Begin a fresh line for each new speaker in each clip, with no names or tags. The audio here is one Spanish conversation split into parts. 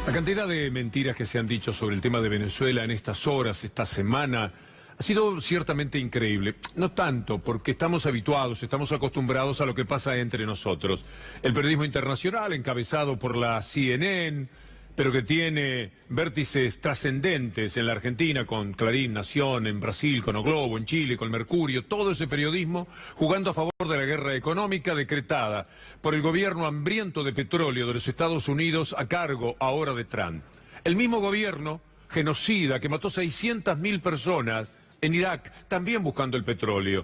La cantidad de mentiras que se han dicho sobre el tema de Venezuela en estas horas, esta semana, ha sido ciertamente increíble. No tanto porque estamos habituados, estamos acostumbrados a lo que pasa entre nosotros. El periodismo internacional, encabezado por la CNN, pero que tiene vértices trascendentes en la Argentina, con Clarín, Nación, en Brasil, con O Globo, en Chile, con Mercurio, todo ese periodismo jugando a favor de la guerra económica decretada por el gobierno hambriento de petróleo de los Estados Unidos a cargo ahora de Trump. El mismo gobierno genocida que mató 600.000 personas en Irak, también buscando el petróleo.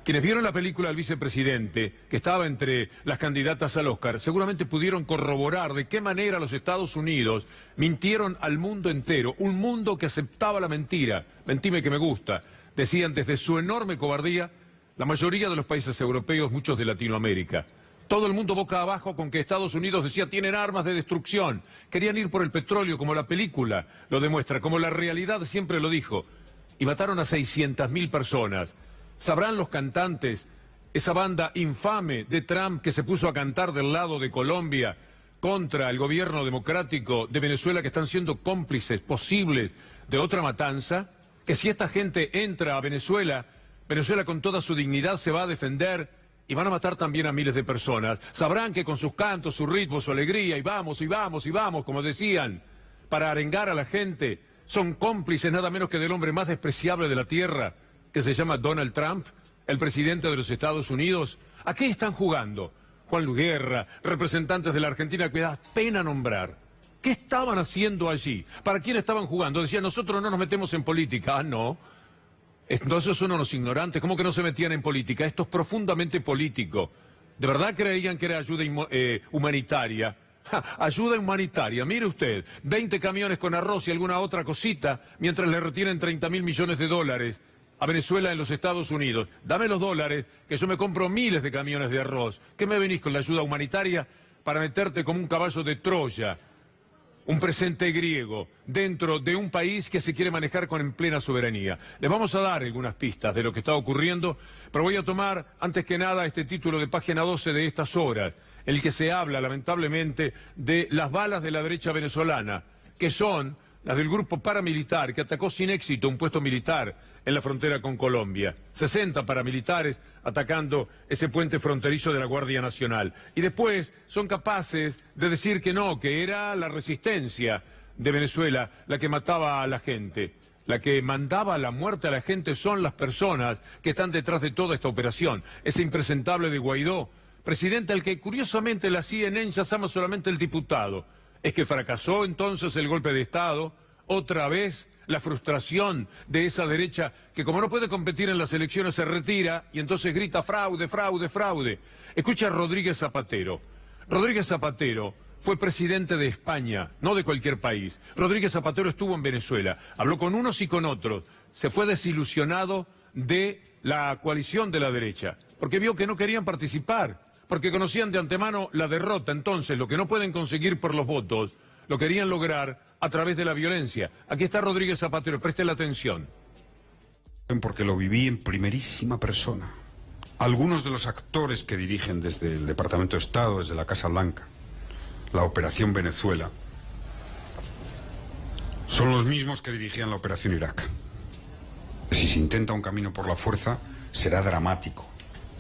Quienes vieron la película del vicepresidente, que estaba entre las candidatas al Oscar, seguramente pudieron corroborar de qué manera los Estados Unidos mintieron al mundo entero, un mundo que aceptaba la mentira. Mentime que me gusta. Decían desde su enorme cobardía, la mayoría de los países europeos, muchos de Latinoamérica. Todo el mundo boca abajo con que Estados Unidos decía tienen armas de destrucción. Querían ir por el petróleo como la película lo demuestra, como la realidad siempre lo dijo. Y mataron a 600.000 personas. Sabrán los cantantes, esa banda infame de Trump que se puso a cantar del lado de Colombia contra el gobierno democrático de Venezuela, que están siendo cómplices posibles de otra matanza, que si esta gente entra a Venezuela, Venezuela con toda su dignidad se va a defender y van a matar también a miles de personas. Sabrán que con sus cantos, su ritmo, su alegría, y vamos, y vamos, y vamos, como decían, para arengar a la gente, son cómplices nada menos que del hombre más despreciable de la tierra, que se llama Donald Trump, el presidente de los Estados Unidos. ¿A qué están jugando? Juan Luis Guerra, representantes de la Argentina que da pena nombrar. ¿Qué estaban haciendo allí? ¿Para quién estaban jugando? Decían, nosotros no nos metemos en política. Ah, no. Entonces son unos ignorantes. ¿Cómo que no se metían en política? Esto es profundamente político. ¿De verdad creían que era ayuda humanitaria? Ayuda humanitaria, mire usted, 20 camiones con arroz y alguna otra cosita, mientras le retienen 30.000 millones de dólares a Venezuela en los Estados Unidos. Dame los dólares, que yo me compro miles de camiones de arroz. ¿Qué me venís con la ayuda humanitaria para meterte como un caballo de Troya, un presente griego, dentro de un país que se quiere manejar en plena soberanía? Les vamos a dar algunas pistas de lo que está ocurriendo, pero voy a tomar, antes que nada, este título de página 12 de estas horas, en el que se habla, lamentablemente, de las balas de la derecha venezolana, que son las del grupo paramilitar que atacó sin éxito un puesto militar en la frontera con Colombia. 60 paramilitares atacando ese puente fronterizo de la Guardia Nacional. Y después son capaces de decir que no, que era la resistencia de Venezuela la que mataba a la gente. La que mandaba la muerte a la gente son las personas que están detrás de toda esta operación. Ese impresentable de Guaidó, presidente al que curiosamente la CNN llama solamente el diputado. Es que fracasó entonces el golpe de Estado, otra vez la frustración de esa derecha que como no puede competir en las elecciones se retira y entonces grita fraude, fraude, fraude. Escucha a Rodríguez Zapatero. Rodríguez Zapatero fue presidente de España, no de cualquier país. Rodríguez Zapatero estuvo en Venezuela, habló con unos y con otros, se fue desilusionado de la coalición de la derecha, porque vio que no querían participar, porque conocían de antemano la derrota. Entonces, lo que no pueden conseguir por los votos, lo querían lograr a través de la violencia. Aquí está Rodríguez Zapatero, preste la atención.
Porque lo viví en primerísima persona. Algunos de los actores que dirigen desde el Departamento de Estado, desde la Casa Blanca, la Operación Venezuela, son los mismos que dirigían la Operación Irak. Si se intenta un camino por la fuerza, será dramático.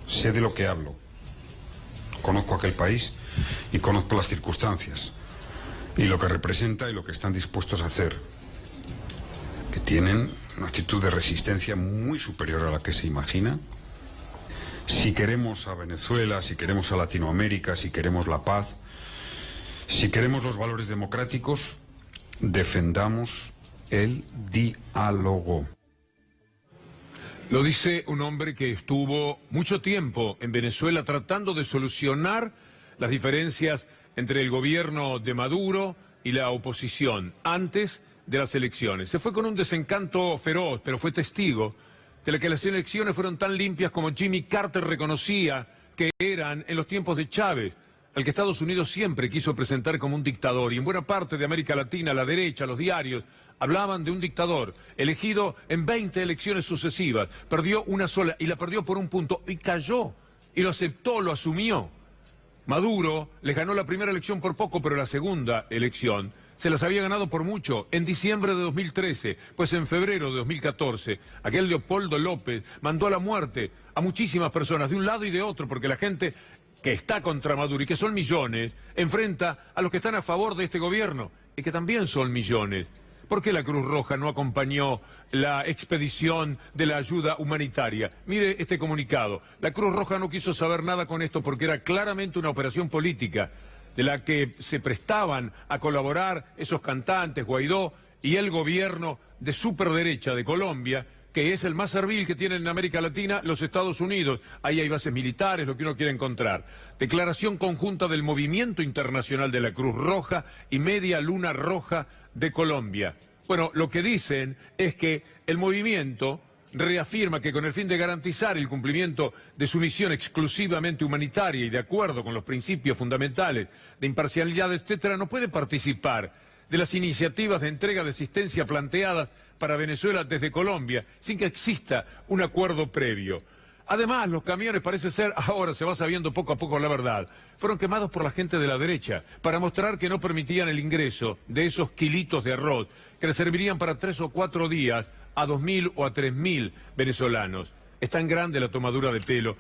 Sé de lo que hablo. Conozco aquel país y conozco las circunstancias y lo que representa y lo que están dispuestos a hacer, que tienen una actitud de resistencia muy superior a la que se imagina. Si queremos a Venezuela, si queremos a Latinoamérica, si queremos la paz, si queremos los valores democráticos, defendamos el diálogo.
Lo dice un hombre que estuvo mucho tiempo en Venezuela tratando de solucionar las diferencias entre el gobierno de Maduro y la oposición antes de las elecciones. Se fue con un desencanto feroz, pero fue testigo de que las elecciones fueron tan limpias como Jimmy Carter reconocía que eran en los tiempos de Chávez, al que Estados Unidos siempre quiso presentar como un dictador. Y en buena parte de América Latina, la derecha, los diarios, hablaban de un dictador elegido en 20 elecciones sucesivas. Perdió una sola y la perdió por un punto y cayó. Y lo aceptó, lo asumió. Maduro les ganó la primera elección por poco, pero la segunda elección se las había ganado por mucho en diciembre de 2013, pues en febrero de 2014 aquel Leopoldo López mandó a la muerte a muchísimas personas de un lado y de otro, porque la gente que está contra Maduro y que son millones enfrenta a los que están a favor de este gobierno y que también son millones. ¿Por qué la Cruz Roja no acompañó la expedición de la ayuda humanitaria? Mire este comunicado. La Cruz Roja no quiso saber nada con esto porque era claramente una operación política de la que se prestaban a colaborar esos cantantes, Guaidó y el gobierno de superderecha de Colombia, que es el más servil que tienen en América Latina los Estados Unidos. Ahí hay bases militares, lo que uno quiere encontrar. Declaración conjunta del Movimiento Internacional de la Cruz Roja y Media Luna Roja de Colombia. Bueno, lo que dicen es que el movimiento reafirma que con el fin de garantizar el cumplimiento de su misión exclusivamente humanitaria y de acuerdo con los principios fundamentales de imparcialidad, etcétera, no puede participar de las iniciativas de entrega de asistencia planteadas para Venezuela desde Colombia, sin que exista un acuerdo previo. Además, los camiones, parece ser, ahora se va sabiendo poco a poco la verdad, fueron quemados por la gente de la derecha para mostrar que no permitían el ingreso de esos kilitos de arroz que les servirían para 3 o 4 días a 2.000 o a 3.000 venezolanos. Es tan grande la tomadura de pelo.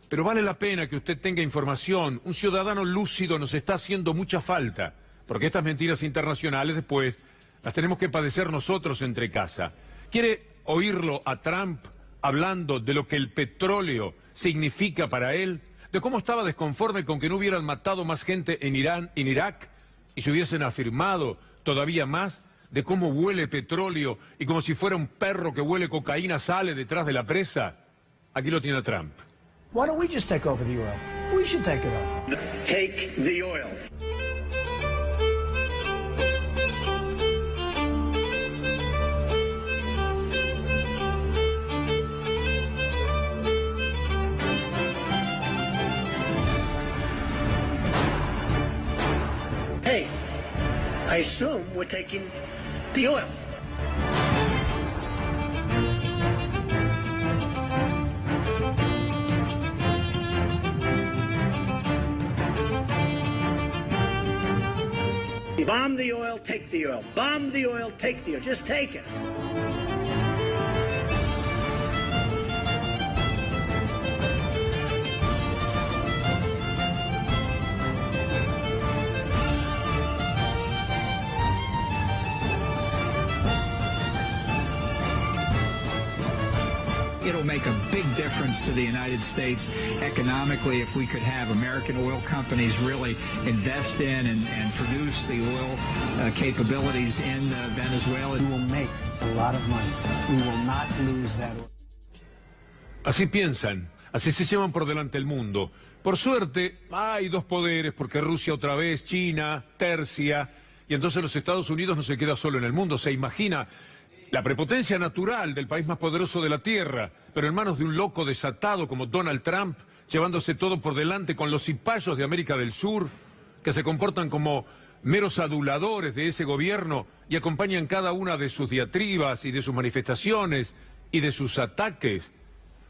Pero vale la pena que usted tenga información. Un ciudadano lúcido nos está haciendo mucha falta, porque estas mentiras internacionales después las tenemos que padecer nosotros entre casa. ¿Quiere oírlo a Trump hablando de lo que el petróleo significa para él? De cómo estaba desconforme con que no hubieran matado más gente en Irán, en Irak, y se hubiesen afirmado todavía más, de cómo huele petróleo y como si fuera un perro que huele cocaína sale detrás de la presa. Aquí lo tiene Trump.
Why don't we just take over the oil? We should take it over.
Take the oil. Hey, I assume we're taking the oil. Bomb the oil, take the oil. Bomb the oil, take the oil. Just take it.
It'll make a big difference to the United States economically if we could have American oil companies really invest in and produce the oil capabilities in Venezuela.
We will make a lot of money. We will not lose that oil.
Así piensan, así se llevan por delante el mundo. Por suerte, hay dos poderes, porque Rusia otra vez, China, tercia, y entonces los Estados Unidos no se queda solo en el mundo. Se imagina la prepotencia natural del país más poderoso de la Tierra, pero en manos de un loco desatado como Donald Trump, llevándose todo por delante con los cipayos de América del Sur, que se comportan como meros aduladores de ese gobierno y acompañan cada una de sus diatribas y de sus manifestaciones y de sus ataques,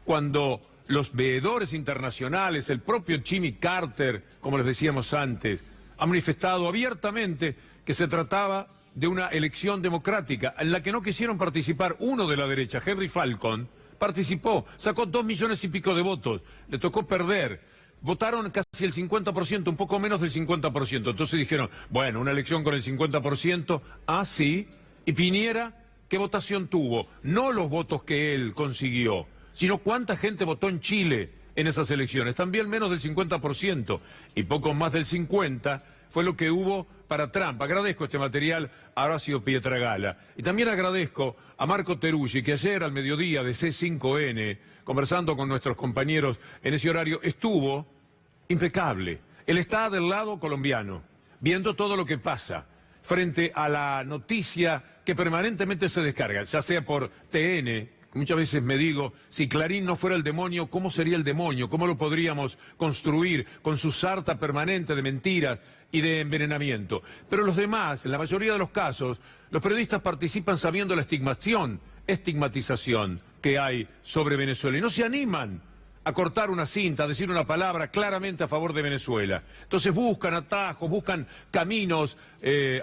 cuando los veedores internacionales, el propio Jimmy Carter, como les decíamos antes, ha manifestado abiertamente que se trataba de una elección democrática en la que no quisieron participar. Uno de la derecha, Henry Falcon, participó, sacó 2 millones y pico de votos, le tocó perder. Votaron casi el 50%, un poco menos del 50%. Entonces dijeron, bueno, una elección con el 50%, ah, sí. Y Piñera, ¿qué votación tuvo? No los votos que él consiguió, sino cuánta gente votó en Chile en esas elecciones. También menos del 50%, y poco más del 50% fue lo que hubo para Trump. Agradezco este material a Horacio Pietragala. Y también agradezco a Marco Teruggi, que ayer al mediodía de C5N, conversando con nuestros compañeros en ese horario, estuvo impecable. Él está del lado colombiano, viendo todo lo que pasa, frente a la noticia que permanentemente se descarga, ya sea por TN. Muchas veces me digo, si Clarín no fuera el demonio, ¿cómo sería el demonio? ¿Cómo lo podríamos construir con su sarta permanente de mentiras y de envenenamiento? Pero los demás, en la mayoría de los casos, los periodistas participan sabiendo la estigmatización que hay sobre Venezuela y no se animan a cortar una cinta, a decir una palabra claramente a favor de Venezuela. Entonces buscan atajos, buscan caminos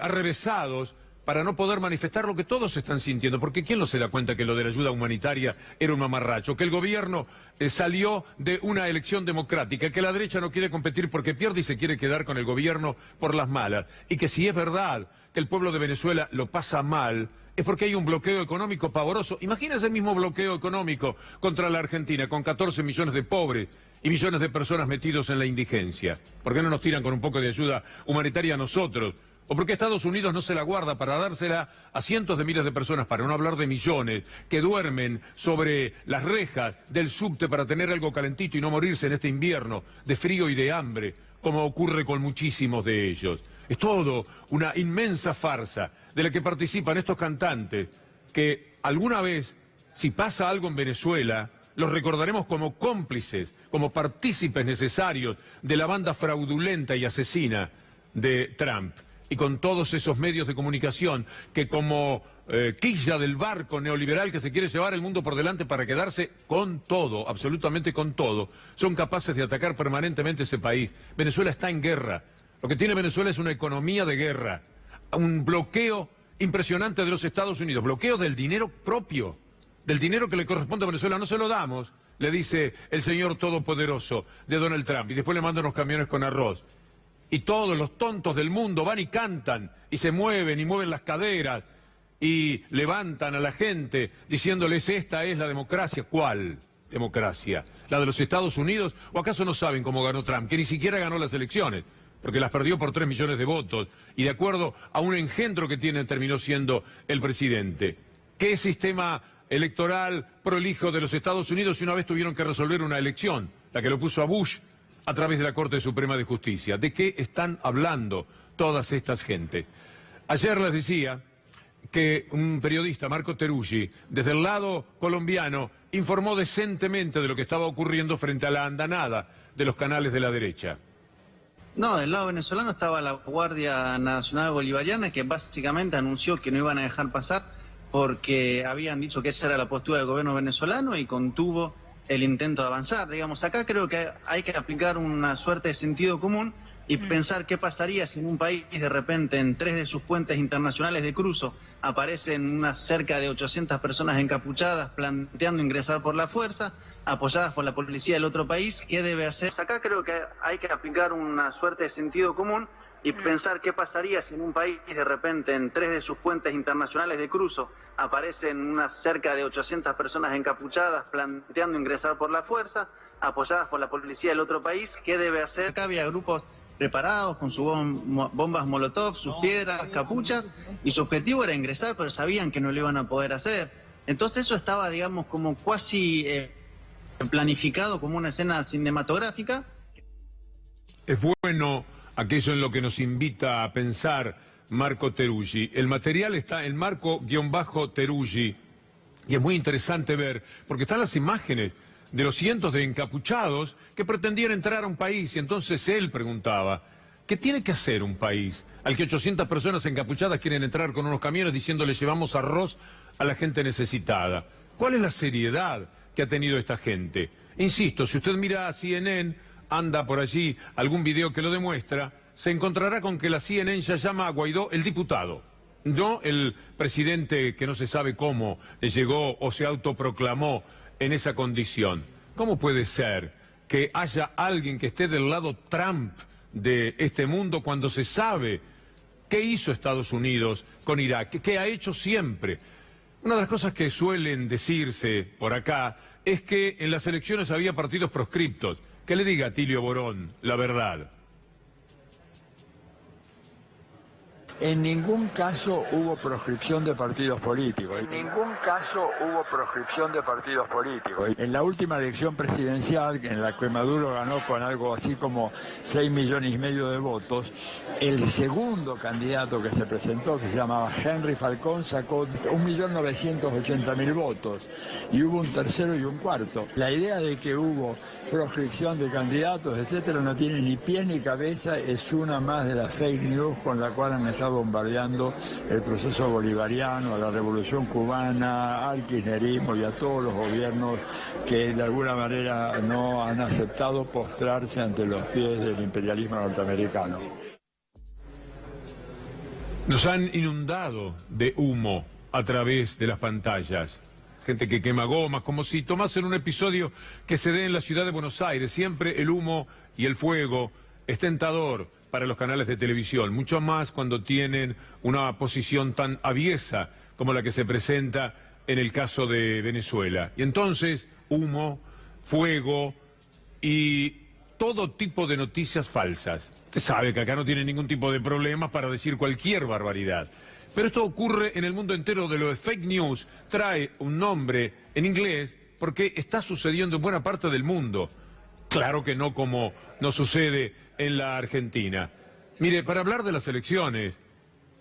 arrevesados para no poder manifestar lo que todos están sintiendo, porque ¿quién no se da cuenta que lo de la ayuda humanitaria era un mamarracho? Que el gobierno salió de una elección democrática, que la derecha no quiere competir porque pierde y se quiere quedar con el gobierno por las malas, y que si es verdad que el pueblo de Venezuela lo pasa mal, es porque hay un bloqueo económico pavoroso. Imagínense el mismo bloqueo económico contra la Argentina, con 14 millones de pobres y millones de personas metidos en la indigencia. ¿Por qué no nos tiran con un poco de ayuda humanitaria a nosotros? ¿O por qué Estados Unidos no se la guarda para dársela a cientos de miles de personas, para no hablar de millones, que duermen sobre las rejas del subte para tener algo calentito y no morirse en este invierno de frío y de hambre, como ocurre con muchísimos de ellos? Es todo una inmensa farsa de la que participan estos cantantes que alguna vez, si pasa algo en Venezuela, los recordaremos como cómplices, como partícipes necesarios de la banda fraudulenta y asesina de Trump. Y con todos esos medios de comunicación que como quilla del barco neoliberal que se quiere llevar el mundo por delante para quedarse con todo, absolutamente con todo, son capaces de atacar permanentemente ese país. Venezuela está en guerra. Lo que tiene Venezuela es una economía de guerra, un bloqueo impresionante de los Estados Unidos, bloqueo del dinero propio, del dinero que le corresponde a Venezuela. No se lo damos, le dice el señor todopoderoso de Donald Trump, y después le mandan unos camiones con arroz. Y todos los tontos del mundo van y cantan, y se mueven, y mueven las caderas, y levantan a la gente diciéndoles: esta es la democracia. ¿Cuál democracia? ¿La de los Estados Unidos? ¿O acaso no saben cómo ganó Trump? Que ni siquiera ganó las elecciones, porque las perdió por 3 millones de votos, y de acuerdo a un engendro que tiene terminó siendo el presidente. ¿Qué sistema electoral prolijo de los Estados Unidos? Y una vez tuvieron que resolver una elección, la que lo puso a Bush a través de la Corte Suprema de Justicia. ¿De qué están hablando todas estas gentes? Ayer les decía que un periodista, Marco Teruggi, desde el lado colombiano, informó decentemente de lo que estaba ocurriendo frente a la andanada de los canales de la derecha.
No, del lado venezolano estaba la Guardia Nacional Bolivariana, que básicamente anunció que no iban a dejar pasar porque habían dicho que esa era la postura del gobierno venezolano y contuvo el intento de avanzar. Digamos, acá creo que hay que aplicar una suerte de sentido común y pensar qué pasaría si en un país de repente en 3 de sus puentes internacionales de cruzo aparecen unas cerca de 800 personas encapuchadas planteando ingresar por la fuerza, apoyadas por la policía del otro país. ¿Qué debe hacer? Acá creo que hay que aplicar una suerte de sentido común y pensar qué pasaría si en un país de repente en 3 de sus puentes internacionales de cruzo aparecen unas cerca de 800 personas encapuchadas planteando ingresar por la fuerza, apoyadas por la policía del otro país. ¿Qué debe hacer? Acá había grupos preparados con sus bombas molotov, sus piedras, capuchas, y su objetivo era ingresar, pero sabían que no lo iban a poder hacer. Entonces eso estaba, digamos, como cuasi planificado como una escena cinematográfica.
Es bueno aquello en lo que nos invita a pensar Marco Teruggi. El material está en Marco-Teruggi y es muy interesante ver, porque están las imágenes de los cientos de encapuchados que pretendían entrar a un país, y entonces él preguntaba: ¿qué tiene que hacer un país al que 800 personas encapuchadas quieren entrar con unos camiones diciéndole llevamos arroz a la gente necesitada? ¿Cuál es la seriedad que ha tenido esta gente? Insisto, si usted mira a CNN, anda por allí algún video que lo demuestra, se encontrará con que la CNN ya llama a Guaidó el diputado, no el presidente que no se sabe cómo llegó o se autoproclamó en esa condición. ¿Cómo puede ser que haya alguien que esté del lado Trump de este mundo cuando se sabe qué hizo Estados Unidos con Irak, qué ha hecho siempre? Una de las cosas que suelen decirse por acá es que en las elecciones había partidos proscriptos. Que le diga a Tilio Borón la verdad.
En ningún caso hubo proscripción de partidos políticos. En ningún caso hubo proscripción de partidos políticos. En la última elección presidencial, en la que Maduro ganó con algo así como 6,5 millones de votos, el segundo candidato que se presentó, que se llamaba Henry Falcón, sacó 1.980.000 votos. Y hubo un tercero y un cuarto. La idea de que hubo proscripción de candidatos, etcétera, no tiene ni pies ni cabeza, es una más de las fake news con la cual han estado bombardeando el proceso bolivariano, a la revolución cubana, al kirchnerismo y a todos los gobiernos que de alguna manera no han aceptado postrarse ante los pies del imperialismo norteamericano.
Nos han inundado de humo a través de las pantallas. Gente que quema gomas, como si tomasen un episodio que se dé en la ciudad de Buenos Aires. Siempre el humo y el fuego es tentador para los canales de televisión, mucho más cuando tienen una posición tan aviesa como la que se presenta en el caso de Venezuela. Y entonces, humo, fuego y todo tipo de noticias falsas. Usted sabe que acá no tiene ningún tipo de problemas para decir cualquier barbaridad. Pero esto ocurre en el mundo entero. De lo de fake news trae un nombre en inglés porque está sucediendo en buena parte del mundo. Claro que no como nos sucede en la Argentina. Mire, para hablar de las elecciones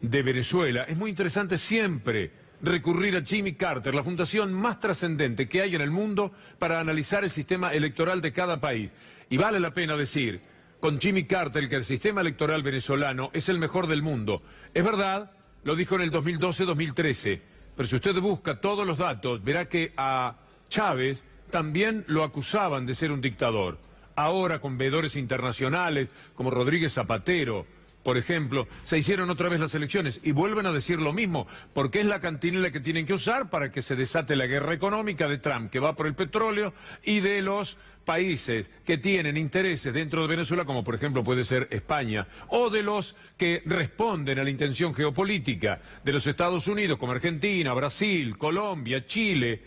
de Venezuela es muy interesante siempre recurrir a Jimmy Carter, la fundación más trascendente que hay en el mundo para analizar el sistema electoral de cada país. Y vale la pena decir con Jimmy Carter que el sistema electoral venezolano es el mejor del mundo. Es verdad, lo dijo en el 2012-2013, pero si usted busca todos los datos, verá que a Chávez también lo acusaban de ser un dictador. Ahora, con veedores internacionales como Rodríguez Zapatero, por ejemplo, se hicieron otra vez las elecciones y vuelven a decir lo mismo, porque es la cantinela que tienen que usar para que se desate la guerra económica de Trump, que va por el petróleo, y de los países que tienen intereses dentro de Venezuela, como por ejemplo puede ser España, o de los que responden a la intención geopolítica de los Estados Unidos, como Argentina, Brasil, Colombia, Chile,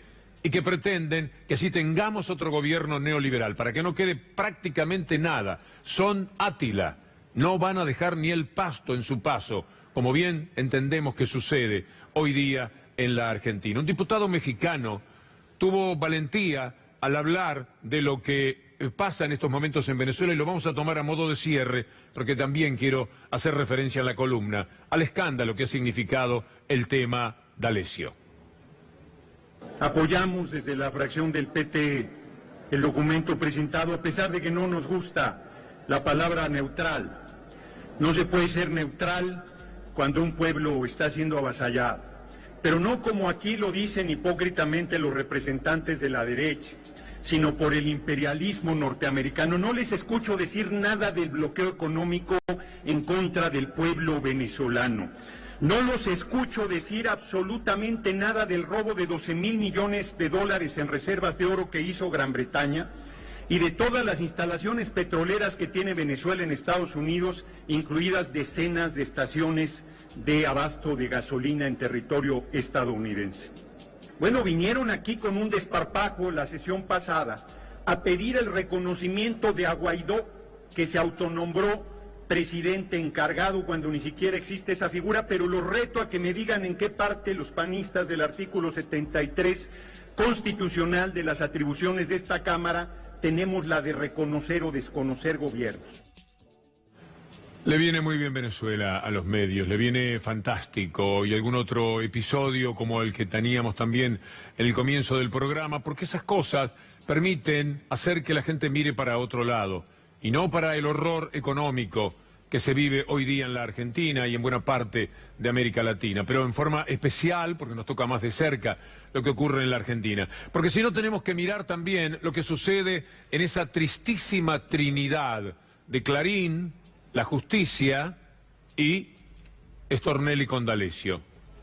y que pretenden que si tengamos otro gobierno neoliberal, para que no quede prácticamente nada, son Átila. No van a dejar ni el pasto en su paso, como bien entendemos que sucede hoy día en la Argentina. Un diputado mexicano tuvo valentía al hablar de lo que pasa en estos momentos en Venezuela y lo vamos a tomar a modo de cierre, porque también quiero hacer referencia en la columna al escándalo que ha significado el tema D'Alessio.
Apoyamos desde la fracción del PT el documento presentado, a pesar de que no nos gusta la palabra neutral. No se puede ser neutral cuando un pueblo está siendo avasallado, pero no como aquí lo dicen hipócritamente los representantes de la derecha, sino por el imperialismo norteamericano. No les escucho decir nada del bloqueo económico en contra del pueblo venezolano. No los escucho decir absolutamente nada del robo de 12,000 millones de dólares en reservas de oro que hizo Gran Bretaña y de todas las instalaciones petroleras que tiene Venezuela en Estados Unidos, incluidas decenas de estaciones de abasto de gasolina en territorio estadounidense. Bueno, vinieron aquí con un desparpajo la sesión pasada a pedir el reconocimiento de a Guaidó, que se autonombró presidente encargado cuando ni siquiera existe esa figura, pero los reto a que me digan en qué parte los panistas del artículo 73 constitucional de las atribuciones de esta Cámara tenemos la de reconocer o desconocer gobiernos.
Le viene muy bien Venezuela a los medios, le viene fantástico, y algún otro episodio como el que teníamos también en el comienzo del programa, porque esas cosas permiten hacer que la gente mire para otro lado, y no para el horror económico que se vive hoy día en la Argentina y en buena parte de América Latina, pero en forma especial, porque nos toca más de cerca lo que ocurre en la Argentina. Porque si no, tenemos que mirar también lo que sucede en esa tristísima trinidad de Clarín, La Justicia y Stornelli con D'Alessio.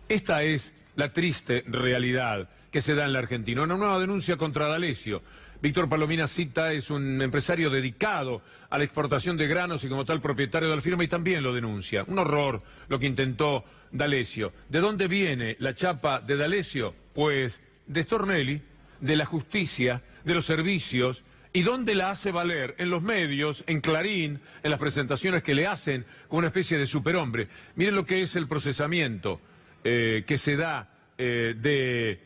Esta es la triste realidad que se da en la Argentina. Una nueva denuncia contra D'Alessio. Víctor Palomina Cita es un empresario dedicado a la exportación de granos y como tal propietario de la firma y también lo denuncia. Un horror lo que intentó D'Alessio. ¿De dónde viene la chapa de D'Alessio? Pues de Stornelli, de La Justicia, de los servicios. ¿Y dónde la hace valer? En los medios, en Clarín, en las presentaciones que le hacen como una especie de superhombre. Miren lo que es el procesamiento que se da de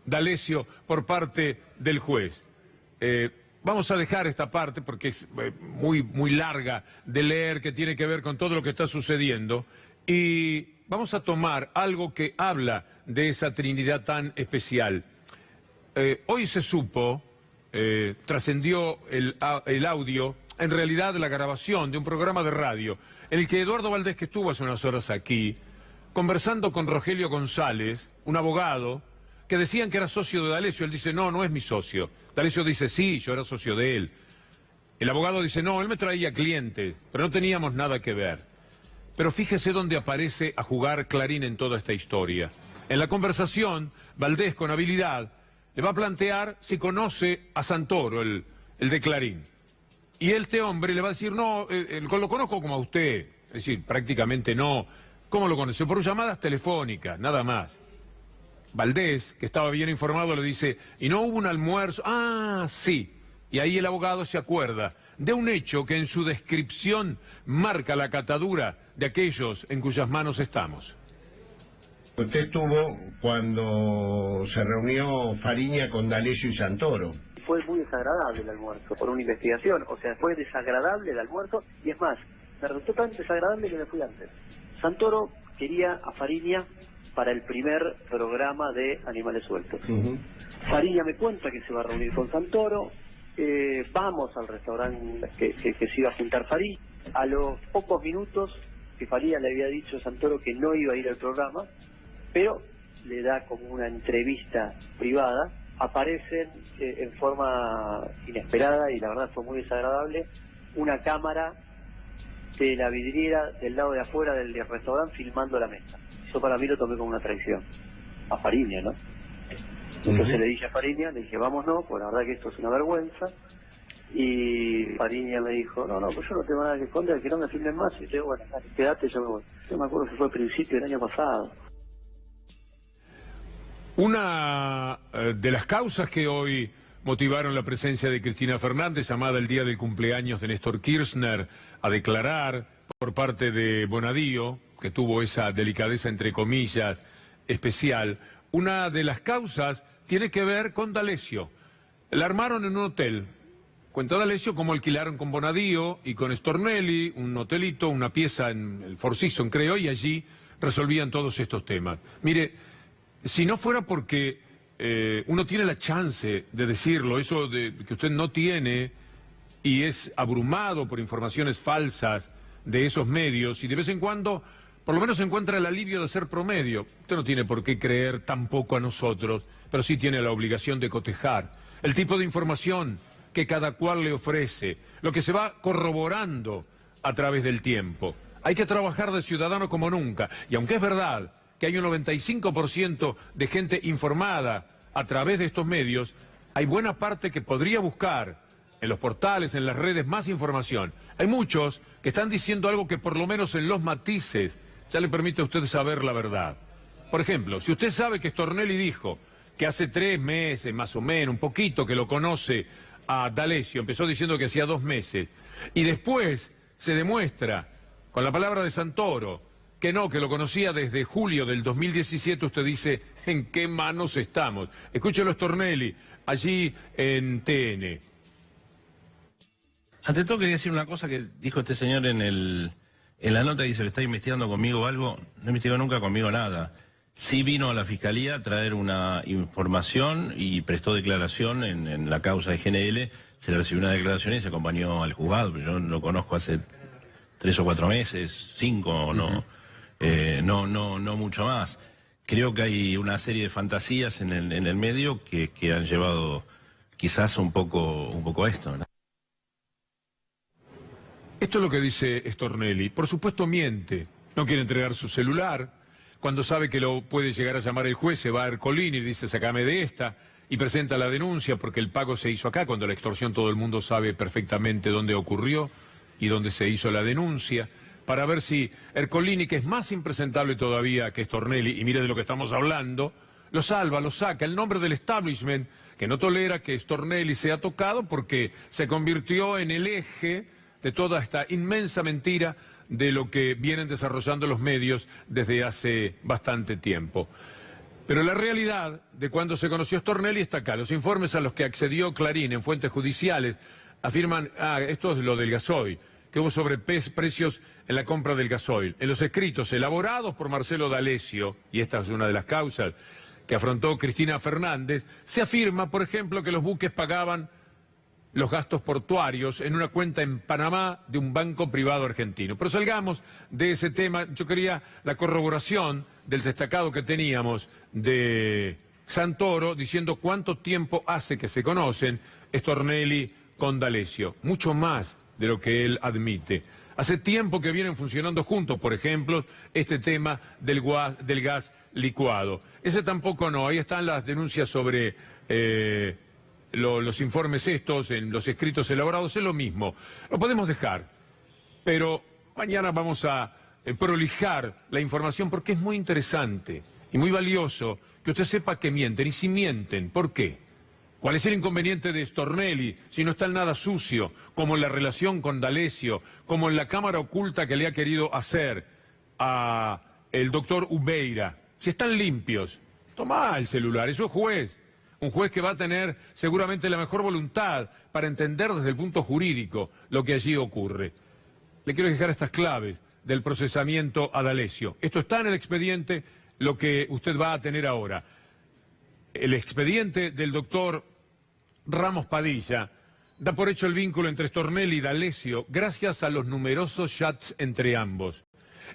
D'Alessio por parte del juez. Vamos a dejar esta parte porque es muy larga de leer, que tiene que ver con todo lo que está sucediendo, y vamos a tomar algo que habla de esa Trinidad tan especial. Hoy se supo... trascendió el audio en realidad la grabación de un programa de radio en el que Eduardo Valdés, que estuvo hace unas horas aquí, conversando con Rogelio González, un abogado, que decían que era socio de D'Alessio. Él dice, no, no es mi socio. D'Alessio dice, sí, yo era socio de él. El abogado dice, no, él me traía clientes, pero no teníamos nada que ver. Pero fíjese dónde aparece a jugar Clarín en toda esta historia. En la conversación, Valdés, con habilidad, le va a plantear si conoce a Santoro, el de Clarín. Y este hombre le va a decir, no, lo conozco como a usted. Es decir, prácticamente no. ¿Cómo lo conoce? Por llamadas telefónicas, nada más. Valdés, que estaba bien informado, le dice, ¿y no hubo un almuerzo? Ah, sí. Y ahí el abogado se acuerda de un hecho que en su descripción marca la catadura de aquellos en cuyas manos estamos.
Usted estuvo cuando se reunió Fariña con D'Alessio y Santoro.
Fue muy desagradable el almuerzo por una investigación, o sea, fue desagradable el almuerzo y es más, me resultó tan desagradable que me fui antes. Santoro quería a Fariña para el primer programa de Animales Sueltos. Fariña me cuenta que se va a reunir con Santoro, vamos al restaurante que se iba a juntar Fariña. A los pocos minutos que Fariña le había dicho a Santoro que no iba a ir al programa, pero le da como una entrevista privada, aparecen en forma inesperada y la verdad fue muy desagradable, una cámara de la vidriera del lado de afuera del restaurante filmando la mesa. Eso para mí lo tomé como una traición. A Fariña, ¿no? Entonces le dije a Fariña, le dije, vámonos, pues la verdad que esto es una vergüenza. Y Fariña me dijo, no, pues yo no tengo nada que esconder, que no me filmen más. Y yo digo, bueno, quédate, yo me voy. Yo me acuerdo que fue a principio del año pasado.
Una de las causas que hoy motivaron la presencia de Cristina Fernández, llamada el día del cumpleaños de Néstor Kirchner, a declarar por parte de Bonadío, que tuvo esa delicadeza, entre comillas, especial. Una de las causas tiene que ver con D'Alessio. La armaron en un hotel. Cuenta D'Alessio cómo alquilaron con Bonadío y con Stornelli un hotelito, una pieza en el Four Seasons, creo, y allí resolvían todos estos temas. Mire, si no fuera porque uno tiene la chance de decirlo, eso de que usted no tiene y es abrumado por informaciones falsas de esos medios y de vez en cuando por lo menos encuentra el alivio de ser promedio. Usted no tiene por qué creer tampoco a nosotros, pero sí tiene la obligación de cotejar el tipo de información que cada cual le ofrece, lo que se va corroborando a través del tiempo. Hay que trabajar de ciudadano como nunca, y aunque es verdad que hay un 95% de gente informada a través de estos medios, hay buena parte que podría buscar en los portales, en las redes, más información. Hay muchos que están diciendo algo que por lo menos en los matices ya le permite a usted saber la verdad. Por ejemplo, si usted sabe que Stornelli dijo que hace 3 meses, más o menos, un poquito que lo conoce a D'Alessio, empezó diciendo que hacía 2 meses, y después se demuestra, con la palabra de Santoro, que no, que lo conocía desde julio del 2017, usted dice, ¿en qué manos estamos? Escúchelo Stornelli, allí en TN.
Ante todo quería decir una cosa que dijo este señor en la nota, dice que está investigando conmigo algo. No investigó nunca conmigo nada. Sí vino a la Fiscalía a traer una información y prestó declaración en la causa de GNL. Se le recibió una declaración y se acompañó al juzgado, pero yo lo conozco hace 3 o 4 meses, 5, no mucho más. Creo que hay una serie de fantasías en el medio que han llevado quizás un poco a esto, ¿no?
Esto es lo que dice Stornelli. Por supuesto miente. No quiere entregar su celular. Cuando sabe que lo puede llegar a llamar el juez, se va a Ercolini y dice, sacame de esta, y presenta la denuncia porque el pago se hizo acá, cuando la extorsión todo el mundo sabe perfectamente dónde ocurrió y dónde se hizo la denuncia, para ver si Ercolini, que es más impresentable todavía que Stornelli, y mire de lo que estamos hablando, lo salva, lo saca. El nombre del establishment, que no tolera que Stornelli sea tocado porque se convirtió en el eje de toda esta inmensa mentira de lo que vienen desarrollando los medios desde hace bastante tiempo. Pero la realidad de cuando se conoció Stornelli está acá. Los informes a los que accedió Clarín en fuentes judiciales afirman, esto es lo del gasoil, que hubo sobreprecios en la compra del gasoil. En los escritos elaborados por Marcelo D'Alessio, y esta es una de las causas que afrontó Cristina Fernández, se afirma, por ejemplo, que los buques pagaban los gastos portuarios en una cuenta en Panamá de un banco privado argentino. Pero salgamos de ese tema. Yo quería la corroboración del destacado que teníamos de Santoro diciendo cuánto tiempo hace que se conocen Stornelli con D'Alessio. Mucho más de lo que él admite. Hace tiempo que vienen funcionando juntos, por ejemplo, este tema del gas licuado. Ese tampoco no. Ahí están las denuncias sobre los informes estos, en los escritos elaborados, es lo mismo. Lo podemos dejar, pero mañana vamos a prolijar la información porque es muy interesante y muy valioso que usted sepa que mienten. Y si mienten, ¿por qué? ¿Cuál es el inconveniente de Stornelli si no está en nada sucio, como en la relación con D'Alessio, como en la cámara oculta que le ha querido hacer a el doctor Ubeira? Si están limpios, toma el celular, eso es juez. Un juez que va a tener seguramente la mejor voluntad para entender desde el punto jurídico lo que allí ocurre. Le quiero dejar estas claves del procesamiento a D'Alessio. Esto está en el expediente, lo que usted va a tener ahora. El expediente del doctor Ramos Padilla da por hecho el vínculo entre Stornelli y D'Alessio gracias a los numerosos chats entre ambos.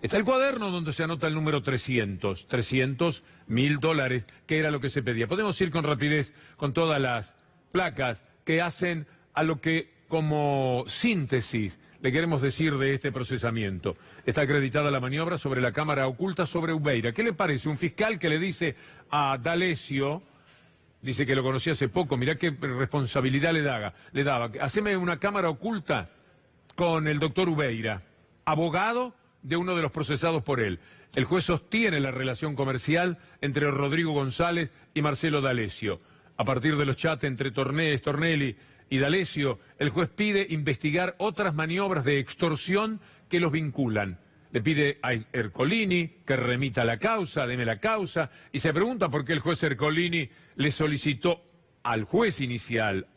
Está el cuaderno donde se anota el número 300, $100.000, que era lo que se pedía. Podemos ir con rapidez con todas las placas que hacen a lo que como síntesis le queremos decir de este procesamiento. Está acreditada la maniobra sobre la cámara oculta sobre Ubeira. ¿Qué le parece? Un fiscal que le dice a D'Alessio, dice que lo conocía hace poco, mirá qué responsabilidad le daba. Haceme una cámara oculta con el doctor Ubeira, abogado de uno de los procesados por él. El juez sostiene la relación comercial entre Rodrigo González y Marcelo D'Alessio. A partir de los chats entre Stornelli y D'Alessio, el juez pide investigar otras maniobras de extorsión que los vinculan. Le pide a Ercolini que remita la causa, deme la causa, y se pregunta por qué el juez Ercolini le solicitó al juez inicial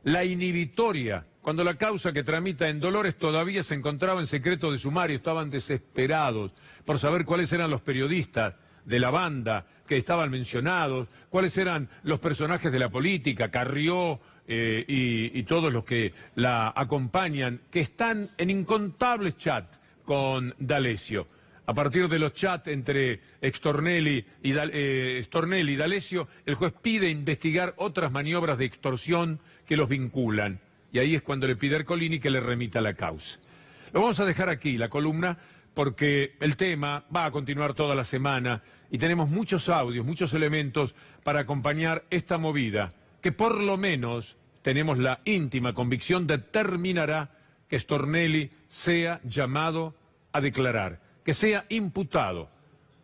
la inhibitoria, cuando la causa que tramita en Dolores todavía se encontraba en secreto de sumario. Estaban desesperados por saber cuáles eran los periodistas de la banda que estaban mencionados, cuáles eran los personajes de la política, Carrió y todos los que la acompañan, que están en incontables chats con D'Alessio. A partir de los chats entre Stornelli y D'Alessio, el juez pide investigar otras maniobras de extorsión que los vinculan. Y ahí es cuando le pide a Ercolini que le remita la causa. Lo vamos a dejar aquí, la columna, porque el tema va a continuar toda la semana y tenemos muchos audios, muchos elementos para acompañar esta movida, que por lo menos tenemos la íntima convicción determinará que Stornelli sea llamado a declarar, que sea imputado.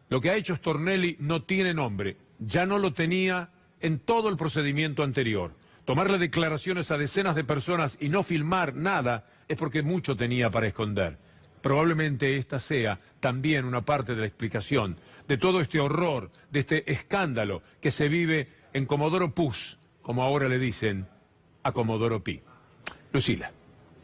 Lo que ha hecho Stornelli no tiene nombre, ya no lo tenía en todo el procedimiento anterior. Tomarle declaraciones a decenas de personas y no filmar nada es porque mucho tenía para esconder. Probablemente esta sea también una parte de la explicación de todo este horror, de este escándalo que se vive en Comodoro Puz, como ahora le dicen a Comodoro Pi. Lucila.